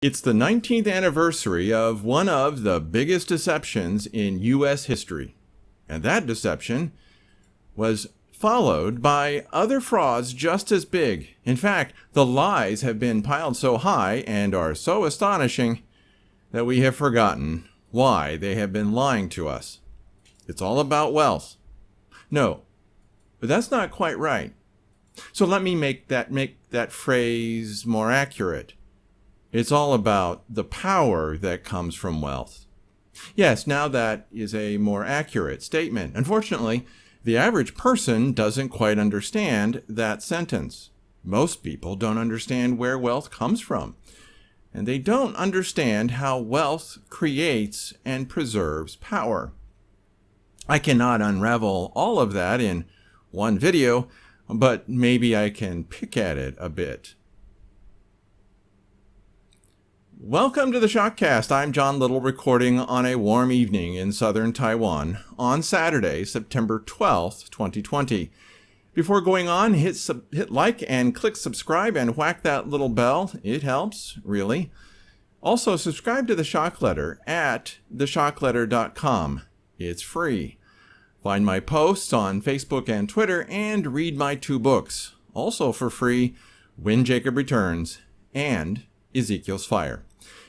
It's the 19th anniversary of one of the biggest deceptions in U.S. history. And that deception was followed by other frauds just as big. In fact, the lies have been piled so high and are so astonishing that we have forgotten why they have been lying to us. It's all about wealth. No, but that's not quite right. So let me make that phrase more accurate. It's all about the power that comes from wealth. Yes, now that is a more accurate statement. Unfortunately, the average person doesn't quite understand that sentence. Most people don't understand where wealth comes from. And they don't understand how wealth creates and preserves power. I cannot unravel all of that in one video, but maybe I can pick at it a bit. Welcome to the Shockcast. I'm John Little, recording on a warm evening in southern Taiwan on Saturday, September 12th, 2020. Before going on, hit like and click subscribe and whack that little bell. It helps, really. Also, subscribe to the Shock Letter at theshockletter.com. It's free. Find my posts on Facebook and Twitter and read my 2 books, also for free, When Jacob Returns and Ezekiel's Fire.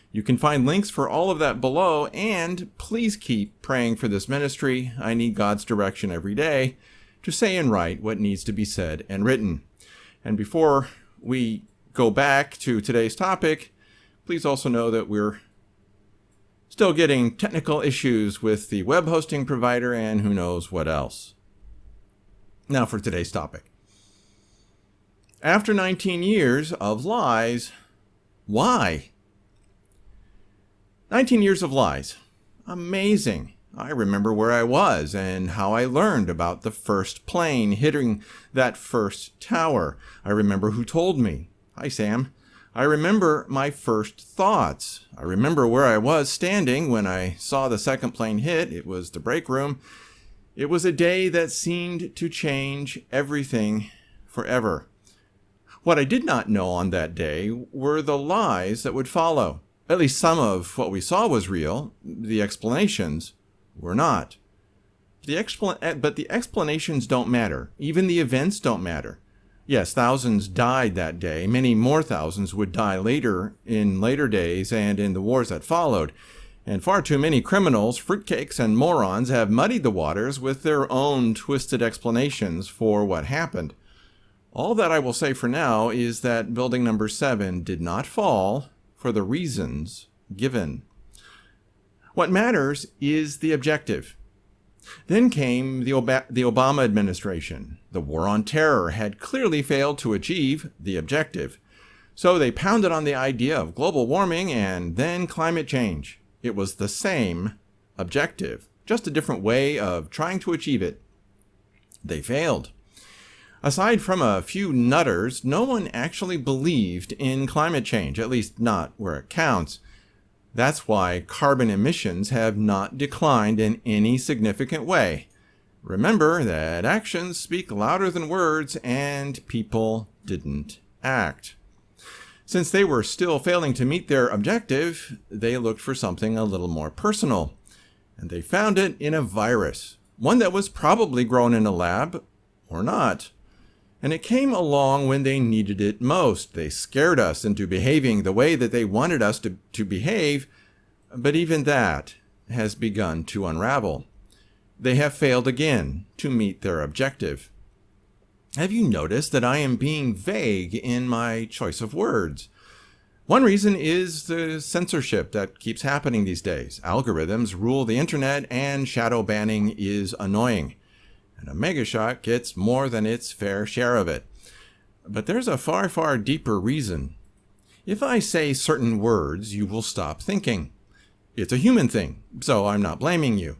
You can find links for all of that below, and please keep praying for this ministry. I need God's direction every day to say and write what needs to be said and written. And before we go back to today's topic, please also know that we're still getting technical issues with the web hosting provider and who knows what else. Now for today's topic. After 19 years of lies, why? 19 years of lies. Amazing. I remember where I was and how I learned about the first plane hitting that first tower. I remember who told me. Hi, Sam. I remember my first thoughts. I remember where I was standing when I saw the second plane hit. It was the break room. It was a day that seemed to change everything forever. What I did not know on that day were the lies that would follow. At least some of what we saw was real. The explanations were not. But the explanations don't matter. Even the events don't matter. Yes, thousands died that day. Many more thousands would die later, in later days and in the wars that followed. And far too many criminals, fruitcakes, and morons have muddied the waters with their own twisted explanations for what happened. All that I will say for now is that building number 7 did not fall for the reasons given. What matters is the objective. Then came the Obama administration. The war on terror had clearly failed to achieve the objective. So they pounded on the idea of global warming and then climate change. It was the same objective, just a different way of trying to achieve it. They failed. Aside from a few nutters, no one actually believed in climate change, at least not where it counts. That's why carbon emissions have not declined in any significant way. Remember that actions speak louder than words, and people didn't act. Since they were still failing to meet their objective, they looked for something a little more personal. And they found it in a virus, one that was probably grown in a lab, or not. And it came along when they needed it most. They scared us into behaving the way that they wanted us to behave, but even that has begun to unravel. They have failed again to meet their objective. Have you noticed that I am being vague in my choice of words? One reason is the censorship that keeps happening these days. Algorithms rule the internet, and shadow banning is annoying. And a megashock gets more than its fair share of it. But there's a far, far deeper reason. If I say certain words, you will stop thinking. It's a human thing, so I'm not blaming you.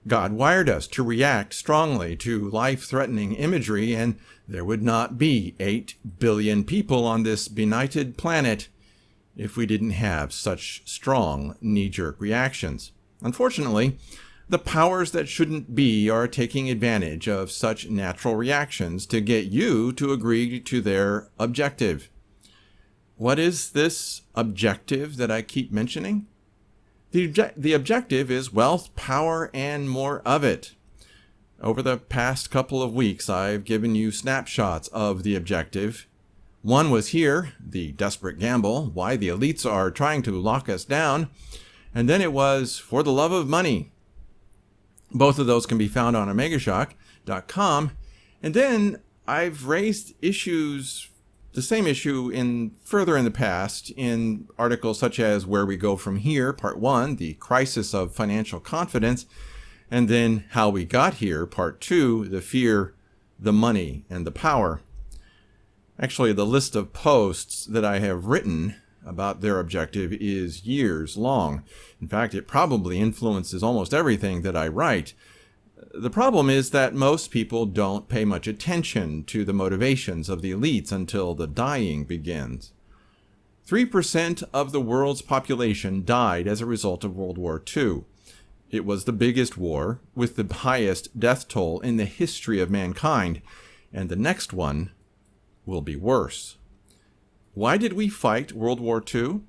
God wired us to react strongly to life-threatening imagery, and there would not be 8 billion people on this benighted planet if we didn't have such strong knee-jerk reactions. Unfortunately, the powers that shouldn't be are taking advantage of such natural reactions to get you to agree to their objective. What is this objective that I keep mentioning? The objective is wealth, power, and more of it. Over the past couple of weeks, I've given you snapshots of the objective. One was here, the desperate gamble, why the elites are trying to lock us down. And then it was for the love of money. Both of those can be found on omegashock.com. And then I've raised issues, the same issue further in the past in articles such as Where We Go From Here, Part 1, The Crisis of Financial Confidence, and then How We Got Here, Part 2, The Fear, the Money, and the Power. Actually, the list of posts that I have written about their objective is years long. In fact, it probably influences almost everything that I write. The problem is that most people don't pay much attention to the motivations of the elites until the dying begins. 3% of the world's population died as a result of World War II. It was the biggest war with the highest death toll in the history of mankind, and the next one will be worse. Why did we fight World War II?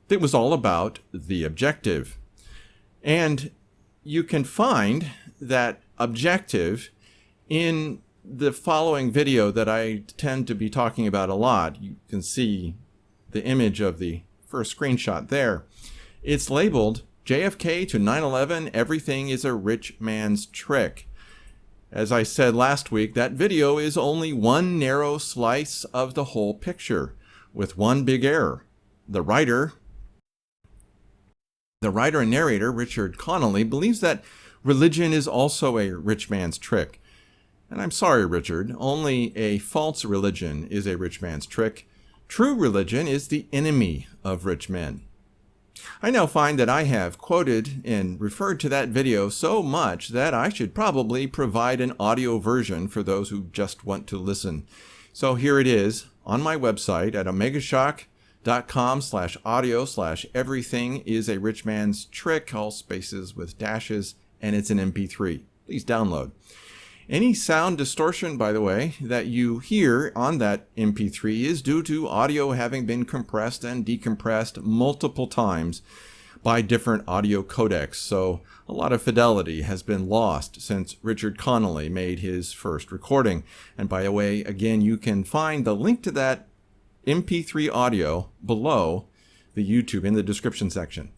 It was all about the objective. And you can find that objective in the following video that I tend to be talking about a lot. You can see the image of the first screenshot there. It's labeled JFK to 9/11, Everything is a Rich Man's Trick. As I said last week, that video is only one narrow slice of the whole picture, with one big error. The writer and narrator, Richard Connolly, believes that religion is also a rich man's trick. And I'm sorry, Richard, only a false religion is a rich man's trick. True religion is the enemy of rich men. I now find that I have quoted and referred to that video so much that I should probably provide an audio version for those who just want to listen. So here it is on my website at omegashock.com/audio/everything-is-a-rich-man's-trick, all spaces with dashes, and it's an MP3. Please download. Any sound distortion, by the way, that you hear on that MP3 is due to audio having been compressed and decompressed multiple times by different audio codecs. So a lot of fidelity has been lost since Richard Connolly made his first recording. And by the way, again, you can find the link to that MP3 audio below the YouTube in the description section.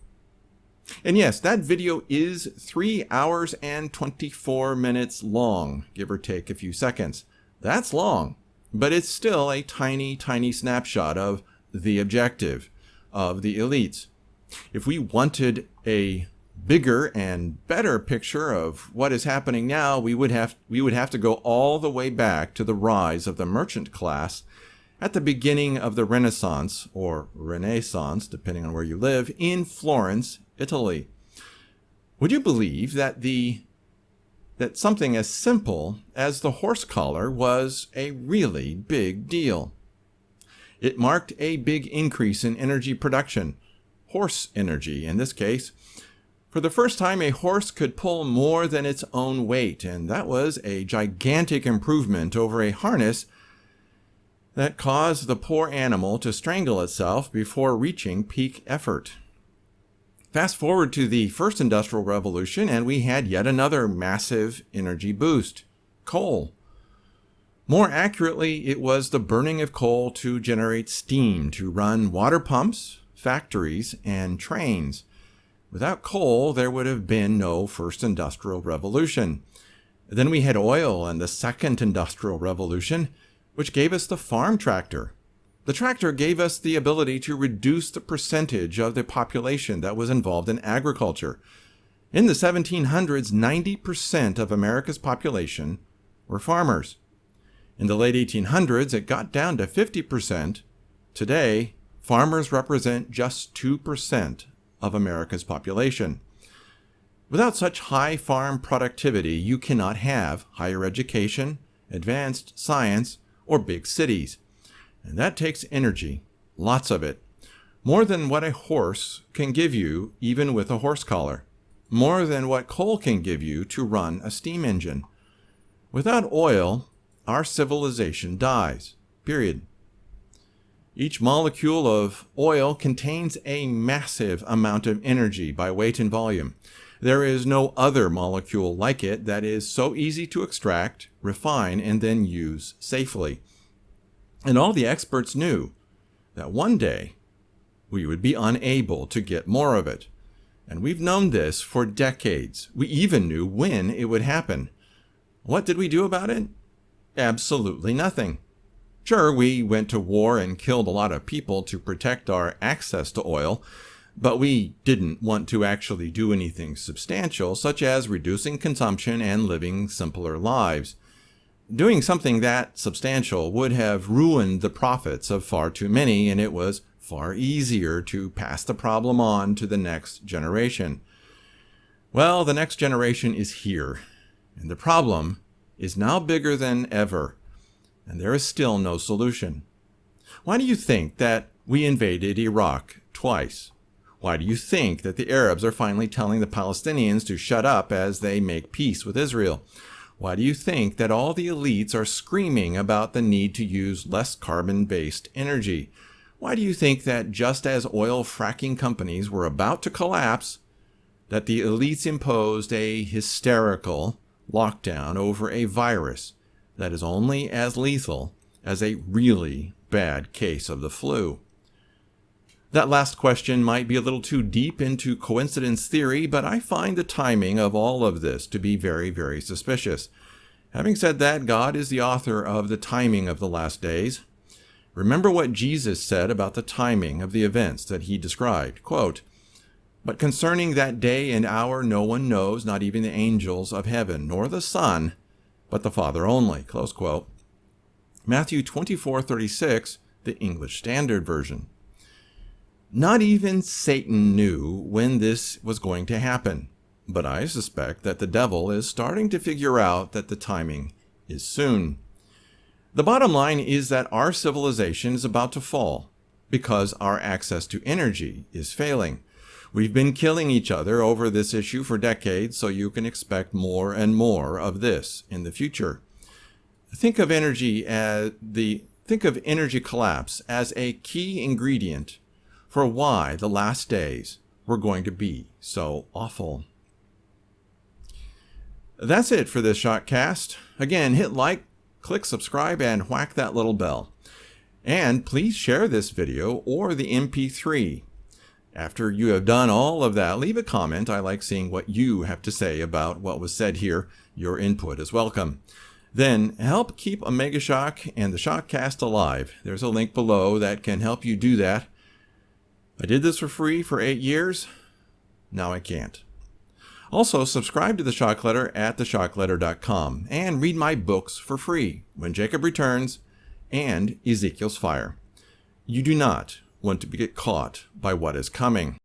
And yes, that video is 3 hours and 24 minutes long, give or take a few seconds. That's long, but it's still a tiny, tiny snapshot of the objective of the elites. If we wanted a bigger and better picture of what is happening now, we would have to go all the way back to the rise of the merchant class at the beginning of the Renaissance, or Renaissance, depending on where you live, in Florence, Italy. Would you believe that that something as simple as the horse collar was a really big deal? It marked a big increase in energy production, horse energy in this case. For the first time, a horse could pull more than its own weight, and that was a gigantic improvement over a harness that caused the poor animal to strangle itself before reaching peak effort. Fast forward to the first industrial revolution, and we had yet another massive energy boost: coal. More accurately, it was the burning of coal to generate steam to run water pumps, factories, and trains. Without coal, there would have been no first industrial revolution. Then we had oil and the second industrial revolution, which gave us the farm tractor. The tractor gave us the ability to reduce the percentage of the population that was involved in agriculture. In the 1700s, 90% of America's population were farmers. In the late 1800s, it got down to 50%. Today, farmers represent just 2% of America's population. Without such high farm productivity, you cannot have higher education, advanced science, or big cities. And that takes energy, lots of it. More than what a horse can give you, even with a horse collar. More than what coal can give you to run a steam engine. Without oil, our civilization dies. Period. Each molecule of oil contains a massive amount of energy by weight and volume. There is no other molecule like it that is so easy to extract, refine, and then use safely. And all the experts knew that one day we would be unable to get more of it. And we've known this for decades. We even knew when it would happen. What did we do about it? Absolutely nothing. Sure, we went to war and killed a lot of people to protect our access to oil, but we didn't want to actually do anything substantial, such as reducing consumption and living simpler lives. Doing something that substantial would have ruined the profits of far too many, and it was far easier to pass the problem on to the next generation. Well, the next generation is here, and the problem is now bigger than ever, and there is still no solution. Why do you think that we invaded Iraq twice? Why do you think that the Arabs are finally telling the Palestinians to shut up as they make peace with Israel? Why do you think that all the elites are screaming about the need to use less carbon-based energy? Why do you think that just as oil fracking companies were about to collapse, that the elites imposed a hysterical lockdown over a virus that is only as lethal as a really bad case of the flu? That last question might be a little too deep into coincidence theory, but I find the timing of all of this to be very, very suspicious. Having said that, God is the author of the timing of the last days. Remember what Jesus said about the timing of the events that he described. Quote, "But concerning that day and hour no one knows, not even the angels of heaven, nor the Son, but the Father only." Close quote. Matthew 24:36, the English Standard Version. Not even Satan knew when this was going to happen, but I suspect that the devil is starting to figure out that the timing is soon. The bottom line is that our civilization is about to fall because our access to energy is failing. We've been killing each other over this issue for decades, so you can expect more and more of this in the future. Think of energy collapse as a key ingredient for why the last days were going to be so awful. That's it for this Shotcast. Again, hit like, click subscribe, and whack that little bell. And please share this video or the MP3. After you have done all of that, leave a comment. I like seeing what you have to say about what was said here. Your input is welcome. Then help keep Omega Shock and the Shotcast alive. There's a link below that can help you do that. I did this for free for 8 years. Now I can't. Also, subscribe to The Shock Letter at theshockletter.com and read my books for free, When Jacob Returns and Ezekiel's Fire. You do not want to get caught by what is coming.